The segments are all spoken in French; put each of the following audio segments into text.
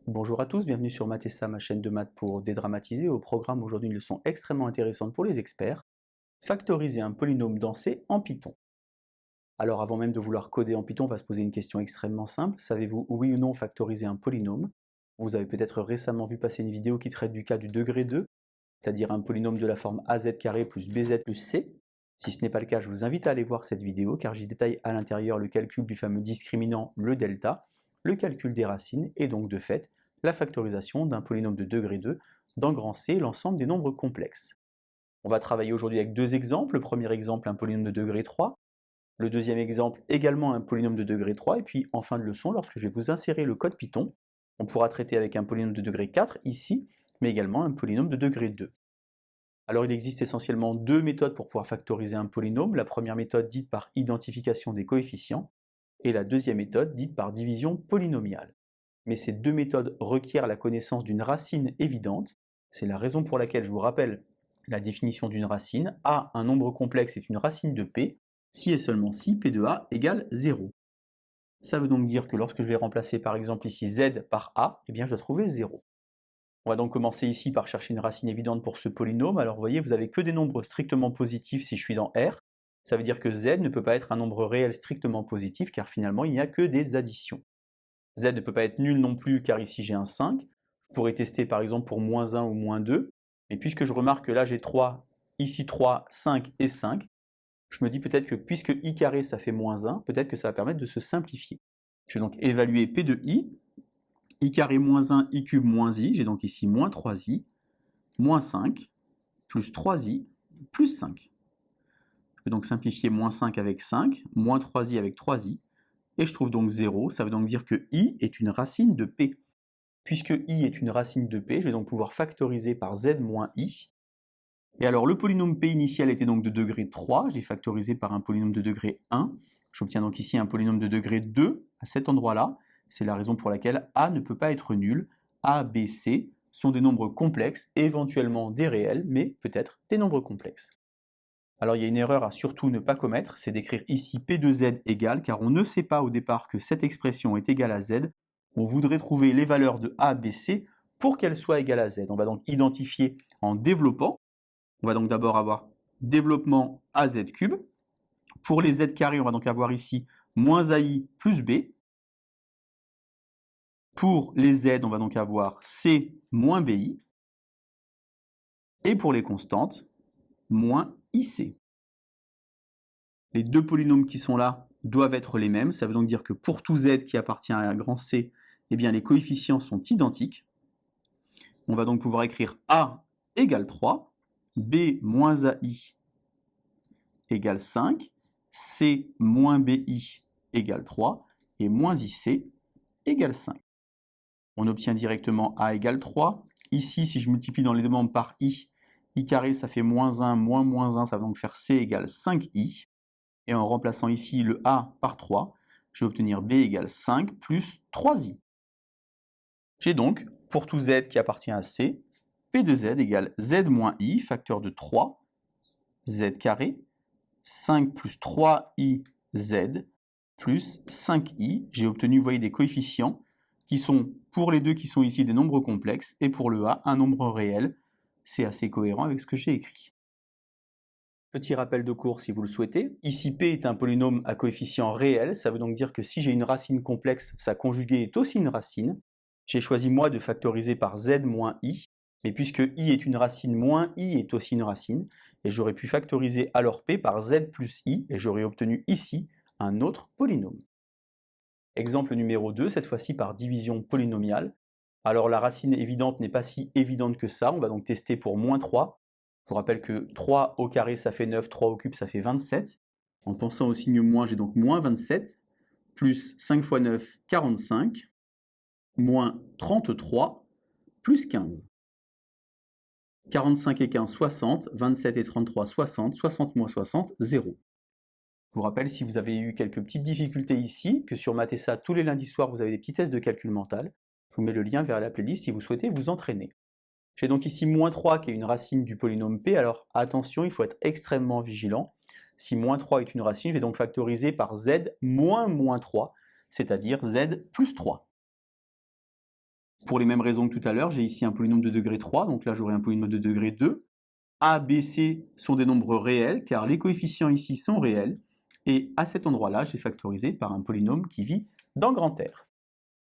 Bonjour à tous, bienvenue sur Mathessa, ma chaîne de maths pour dédramatiser. Au programme aujourd'hui une leçon extrêmement intéressante pour les experts, factoriser un polynôme dense en Python. Alors avant même de vouloir coder en Python, on va se poser une question extrêmement simple. Savez-vous oui ou non factoriser un polynôme? Vous avez peut-être récemment vu passer une vidéo qui traite du cas du degré 2, c'est-à-dire un polynôme de la forme az carré plus bz plus c. Si ce n'est pas le cas, je vous invite à aller voir cette vidéo car j'y détaille à l'intérieur le calcul du fameux discriminant, le delta, le calcul des racines et donc de fait la factorisation d'un polynôme de degré 2 dans grand C, l'ensemble des nombres complexes. On va travailler aujourd'hui avec deux exemples. Le premier exemple, un polynôme de degré 3. Le deuxième exemple, également un polynôme de degré 3. Et puis en fin de leçon, lorsque je vais vous insérer le code Python, on pourra traiter avec un polynôme de degré 4 ici, mais également un polynôme de degré 2. Alors il existe essentiellement deux méthodes pour pouvoir factoriser un polynôme. La première méthode dite par identification des coefficients et la deuxième méthode dite par division polynomiale. Mais ces deux méthodes requièrent la connaissance d'une racine évidente. C'est la raison pour laquelle je vous rappelle la définition d'une racine. A, un nombre complexe, est une racine de P, si et seulement si P de A égale 0. Ça veut donc dire que lorsque je vais remplacer par exemple ici Z par A, eh bien je dois trouver 0. On va donc commencer ici par chercher une racine évidente pour ce polynôme. Alors vous voyez, vous n'avez que des nombres strictement positifs si je suis dans R. Ça veut dire que Z ne peut pas être un nombre réel strictement positif car finalement il n'y a que des additions. Z ne peut pas être nul non plus car ici j'ai un 5. Je pourrais tester par exemple pour moins 1 ou moins 2. Mais puisque je remarque que là j'ai 3, ici 3, 5 et 5, je me dis peut-être que puisque i carré ça fait moins 1, peut-être que ça va permettre de se simplifier. Je vais donc évaluer P de i carré moins 1, i cube moins i, j'ai donc ici moins 3i, moins 5, plus 3i, plus 5. Je vais donc simplifier moins 5 avec 5, moins 3i avec 3i, et je trouve donc 0, ça veut donc dire que i est une racine de P. Puisque i est une racine de P, je vais donc pouvoir factoriser par z moins i. Et alors le polynôme P initial était donc de degré 3, j'ai factorisé par un polynôme de degré 1. J'obtiens donc ici un polynôme de degré 2 à cet endroit-là. C'est la raison pour laquelle A ne peut pas être nul. A, B, C sont des nombres complexes, éventuellement des réels, mais peut-être des nombres complexes. Alors il y a une erreur à surtout ne pas commettre, c'est d'écrire ici P de Z égale, car on ne sait pas au départ que cette expression est égale à Z. On voudrait trouver les valeurs de A, B, C pour qu'elles soient égales à Z. On va donc identifier en développant. On va donc d'abord avoir développement AZ cube. Pour les Z carrés, on va donc avoir ici moins AI plus B. Pour les Z, on va donc avoir C moins BI. Et pour les constantes, moins IC. Les deux polynômes qui sont là doivent être les mêmes. Ça veut donc dire que pour tout Z qui appartient à un grand C, eh bien les coefficients sont identiques. On va donc pouvoir écrire A égale 3, B moins AI égale 5, C moins BI égale 3, et moins IC égale 5. On obtient directement A égale 3. Ici, si je multiplie dans les deux membres par I carré, ça fait moins 1, moins 1, ça va donc faire C égale 5I. Et en remplaçant ici le A par 3, je vais obtenir B égale 5 plus 3I. J'ai donc, pour tout Z qui appartient à C, P de Z égale Z moins I, facteur de 3, Z carré, 5 plus 3I Z, plus 5I. J'ai obtenu, vous voyez, des coefficients qui sont, pour les deux qui sont ici, des nombres complexes, et pour le A, un nombre réel. C'est assez cohérent avec ce que j'ai écrit. Petit rappel de cours si vous le souhaitez. Ici, P est un polynôme à coefficient réel. Ça veut donc dire que si j'ai une racine complexe, sa conjuguée est aussi une racine. J'ai choisi, moi, de factoriser par Z moins I. Mais puisque I est une racine, moins I est aussi une racine. Et j'aurais pu factoriser alors P par Z plus I. Et j'aurais obtenu ici un autre polynôme. Exemple numéro 2, cette fois-ci par division polynomiale. Alors la racine évidente n'est pas si évidente que ça. On va donc tester pour moins 3. Je vous rappelle que 3 au carré, ça fait 9, 3 au cube, ça fait 27. En pensant au signe moins, j'ai donc moins 27, plus 5 fois 9, 45, moins 33, plus 15. 45 et 15, 60, 27 et 33, 60, 60 moins 60, 0. Je vous rappelle, si vous avez eu quelques petites difficultés ici, que sur Mathessa, tous les lundis soirs, vous avez des petits tests de calcul mental. Je vous mets le lien vers la playlist si vous souhaitez vous entraîner. J'ai donc ici moins 3 qui est une racine du polynôme P, alors attention, il faut être extrêmement vigilant. Si moins 3 est une racine, je vais donc factoriser par Z moins moins 3, c'est-à-dire Z plus 3. Pour les mêmes raisons que tout à l'heure, j'ai ici un polynôme de degré 3, donc là j'aurai un polynôme de degré 2. A, B, C sont des nombres réels, car les coefficients ici sont réels, et à cet endroit-là, j'ai factorisé par un polynôme qui vit dans grand R.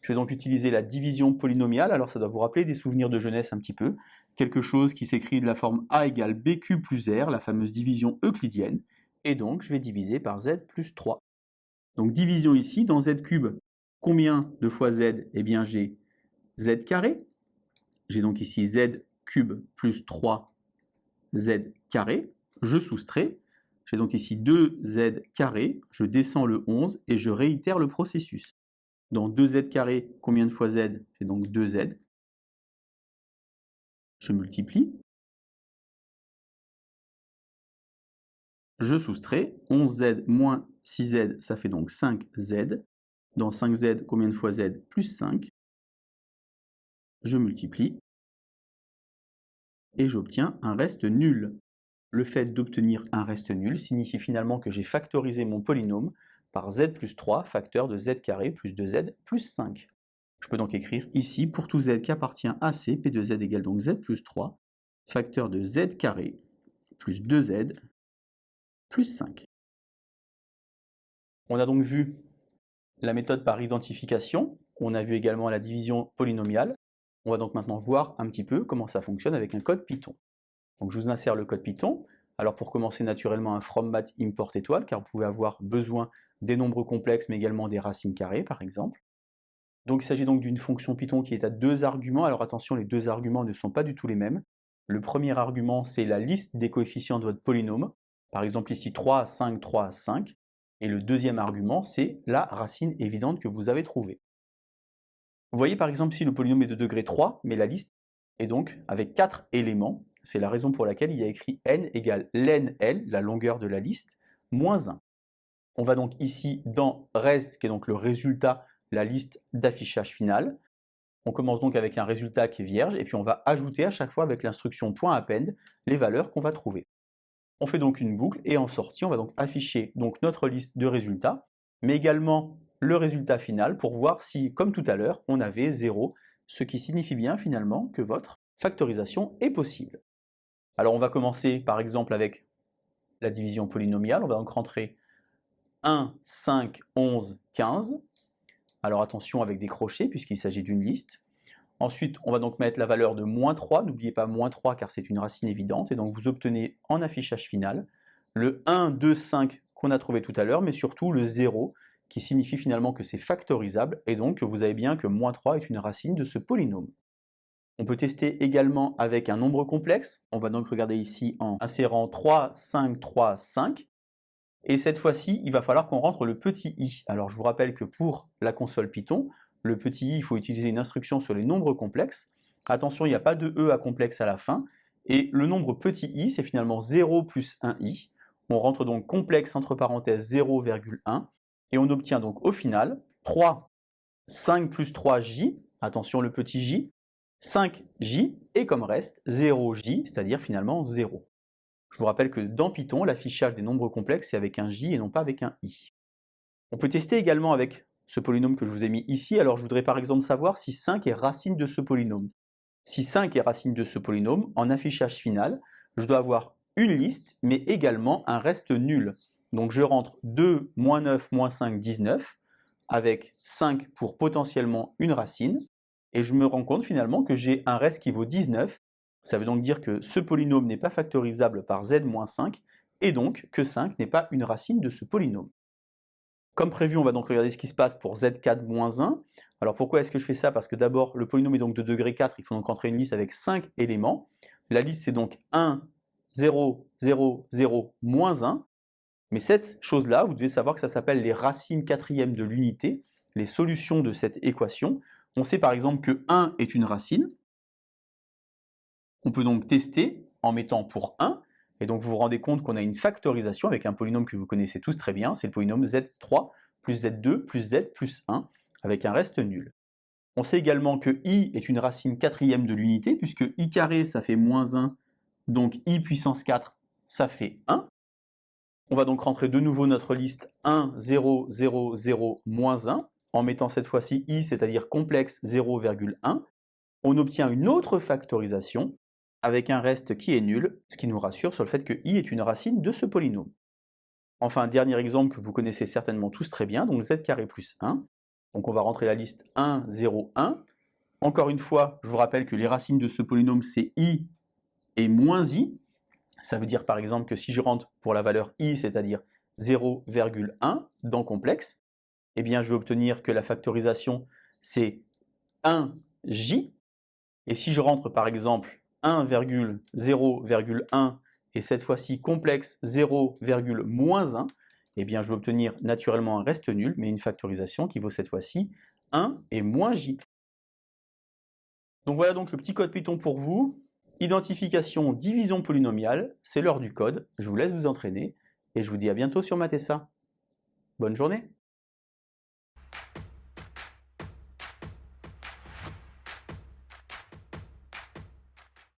Je vais donc utiliser la division polynomiale, alors ça doit vous rappeler des souvenirs de jeunesse un petit peu, quelque chose qui s'écrit de la forme A égale BQ plus R, la fameuse division euclidienne, et donc je vais diviser par Z plus 3. Donc division ici, dans Z cube, combien de fois Z? Eh bien j'ai Z carré, j'ai donc ici Z cube plus 3Z carré, je soustrais, j'ai donc ici 2Z carré, je descends le 11 et je réitère le processus. Dans 2Z carré, combien de fois Z? J'ai donc 2Z. Je multiplie. Je soustrais. 11Z moins 6Z, ça fait donc 5Z. Dans 5Z, combien de fois Z? Plus 5. Je multiplie. Et j'obtiens un reste nul. Le fait d'obtenir un reste nul signifie finalement que j'ai factorisé mon polynôme par Z plus 3, facteur de Z carré plus 2Z plus 5. Je peux donc écrire ici, pour tout Z qui appartient à C, P de Z égale donc Z plus 3, facteur de Z carré plus 2Z plus 5. On a donc vu la méthode par identification, on a vu également la division polynomiale. On va donc maintenant voir un petit peu comment ça fonctionne avec un code Python. Donc je vous insère le code Python. Alors pour commencer, naturellement un from math import étoile, car vous pouvez avoir besoin des nombres complexes, mais également des racines carrées, par exemple. Donc il s'agit donc d'une fonction Python qui est à 2 arguments. Alors attention, les 2 arguments ne sont pas du tout les mêmes. Le premier argument, c'est la liste des coefficients de votre polynôme. Par exemple ici 3, 5, 3, 5. Et le deuxième argument, c'est la racine évidente que vous avez trouvée. Vous voyez par exemple ici le polynôme est de degré 3, mais la liste est donc avec 4 éléments. C'est la raison pour laquelle il y a écrit n égale len L, la longueur de la liste, moins 1. On va donc ici dans res, qui est donc le résultat, la liste d'affichage final. On commence donc avec un résultat qui est vierge, et puis on va ajouter à chaque fois avec l'instruction .append les valeurs qu'on va trouver. On fait donc une boucle, et en sortie, on va donc afficher donc notre liste de résultats, mais également le résultat final pour voir si, comme tout à l'heure, on avait 0, ce qui signifie bien finalement que votre factorisation est possible. Alors on va commencer par exemple avec la division polynomiale, on va donc rentrer 1, 5, 11, 15. Alors attention avec des crochets puisqu'il s'agit d'une liste. Ensuite, on va donc mettre la valeur de moins 3, n'oubliez pas moins 3 car c'est une racine évidente, et donc vous obtenez en affichage final le 1, 2, 5 qu'on a trouvé tout à l'heure, mais surtout le 0 qui signifie finalement que c'est factorisable, et donc que vous avez bien que moins 3 est une racine de ce polynôme. On peut tester également avec un nombre complexe, on va donc regarder ici en insérant 3, 5, 3, 5, et cette fois-ci, il va falloir qu'on rentre le petit i. Alors je vous rappelle que pour la console Python, le petit i, il faut utiliser une instruction sur les nombres complexes. Attention, il n'y a pas de e à complexe à la fin. Et le nombre petit i, c'est finalement 0 plus 1i. On rentre donc complexe entre parenthèses 0,1. Et on obtient donc au final 3, 5 plus 3j, attention le petit j, 5j, et comme reste 0j, c'est-à-dire finalement 0. Je vous rappelle que dans Python, l'affichage des nombres complexes, c'est avec un j et non pas avec un i. On peut tester également avec ce polynôme que je vous ai mis ici. Alors je voudrais par exemple savoir si 5 est racine de ce polynôme. Si 5 est racine de ce polynôme, en affichage final, je dois avoir une liste, mais également un reste nul. Donc je rentre 2, moins 9, moins 5, 19, avec 5 pour potentiellement une racine, et je me rends compte finalement que j'ai un reste qui vaut 19. Ça veut donc dire que ce polynôme n'est pas factorisable par z-5, et donc que 5 n'est pas une racine de ce polynôme. Comme prévu, on va donc regarder ce qui se passe pour z4-1. Alors pourquoi est-ce que je fais ça? Parce que d'abord, le polynôme est donc de degré 4, il faut donc rentrer une liste avec 5 éléments. La liste c'est donc 1, 0, 0, 0, moins 1. Mais cette chose-là, vous devez savoir que ça s'appelle les racines quatrièmes de l'unité, les solutions de cette équation. On sait par exemple que 1 est une racine. On peut donc tester en mettant pour 1, et donc vous vous rendez compte qu'on a une factorisation avec un polynôme que vous connaissez tous très bien, c'est le polynôme z3 plus z2 plus z plus 1, avec un reste nul. On sait également que i est une racine quatrième de l'unité, puisque i carré ça fait moins 1, donc i puissance 4 ça fait 1. On va donc rentrer de nouveau notre liste 1, 0, 0, 0, moins 1, en mettant cette fois-ci i, c'est-à-dire complexe 0,1, on obtient une autre factorisation avec un reste qui est nul, ce qui nous rassure sur le fait que i est une racine de ce polynôme. Enfin, dernier exemple que vous connaissez certainement tous très bien, donc z carré plus 1. Donc on va rentrer la liste 1, 0, 1. Encore une fois, je vous rappelle que les racines de ce polynôme, c'est i et moins i. Ça veut dire par exemple que si je rentre pour la valeur i, c'est-à-dire 0,1 dans complexe, eh bien je vais obtenir que la factorisation, c'est 1j. Et si je rentre par exemple 1,0,1 et cette fois-ci complexe 0,-1, eh bien je vais obtenir naturellement un reste nul, mais une factorisation qui vaut cette fois-ci 1 et moins j. Donc voilà donc le petit code Python pour vous. Identification, division polynomiale, c'est l'heure du code. Je vous laisse vous entraîner et je vous dis à bientôt sur Mathessa. Bonne journée!